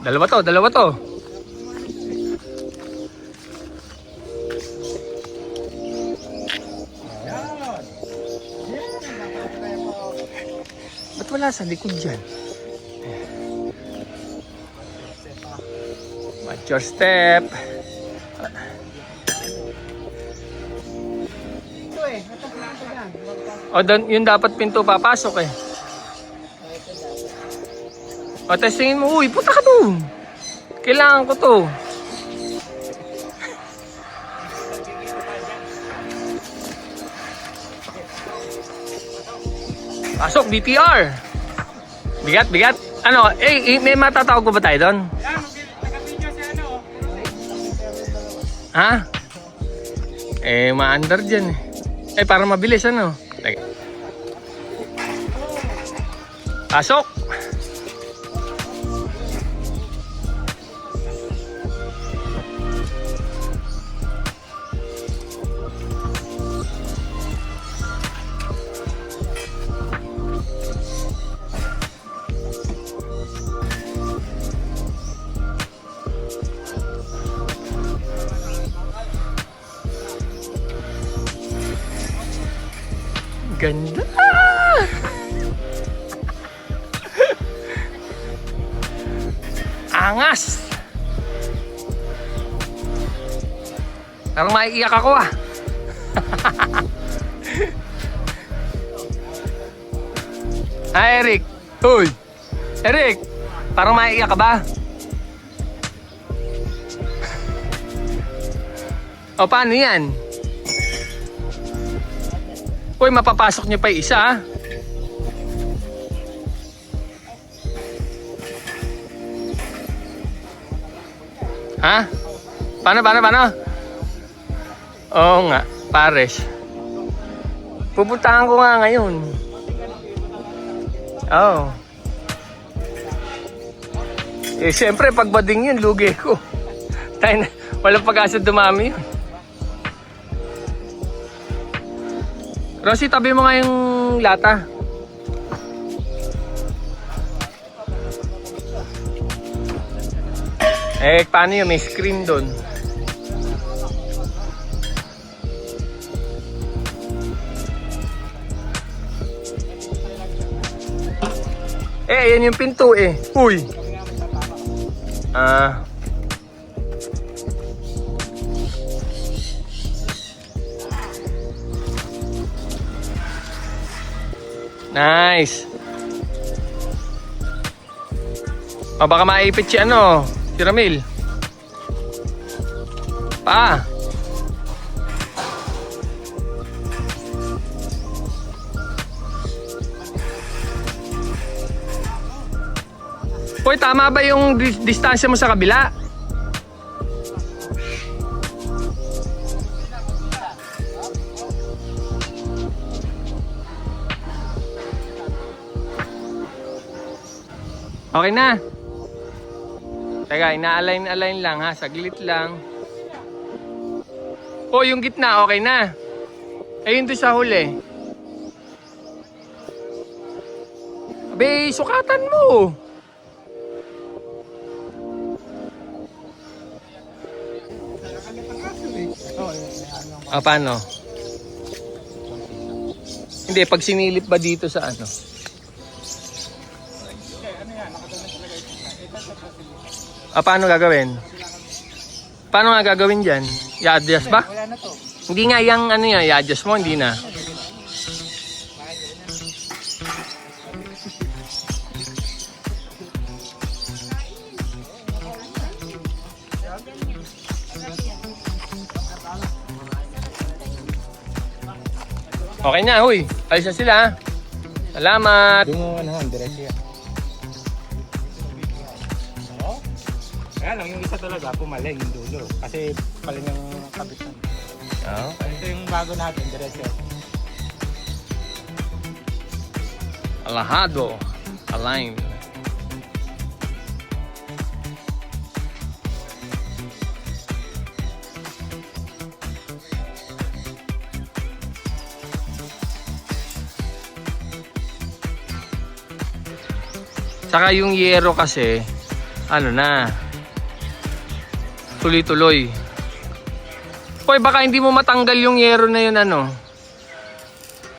Dalawa to, dalawa to. Ba't wala sa likod dyan? Watch your step. O, yun dapat pinto papasok eh. O, testingin mo. Uy, puta ka doon. Kailangan ko to. Pasok, BTR. Bigat, bigat. Ano, may matatawag ko ba tayo doon? Ha? Ma-under dyan eh. Para mabilis ano. Pasok. Ganda! Angas! Parang maiiyak ako ah. Eric! Hoy! Eric! Parang maiiyak ka ba? O paano yan? Uy, mapapasok niyo pa isa ah. Ha? Paano? Oo nga, pares. Pupuntahan ko nga ngayon. Oo. Siyempre, pag bading yun, lugi ko. Walang pag-asa dumami yun. Rosie, tabi mo nga yung lata. Paano yun? May screen doon. Yan yung pinto eh. Uy! Nice. O baka maipit si si Ramil. Hoy, tama ba yung distansya mo sa kabila? Okay na. Teka, ina-align lang ha. Saglit lang. Oh, yung gitna, okay na. Yun doon sa huli. Abe, sukatan mo. Paano? Hindi, pag sinilip ba dito sa ano? Paano gagawin? Paano nga gagawin dyan? I-adjust ba? Hindi nga yung i-adjust mo, hindi na. Okay na, huy. Alis na sila. Salamat. Diretso yan. Kaya lang, yung isa talaga, pumaling yung dulo. Kasi paling yung kabitan. Ito yung bago natin, diretso. Alahado. Align. Saka yung yero kasi, ano na, tuloy-tuloy. Hoy, baka hindi mo matanggal yung yero na yun, ano.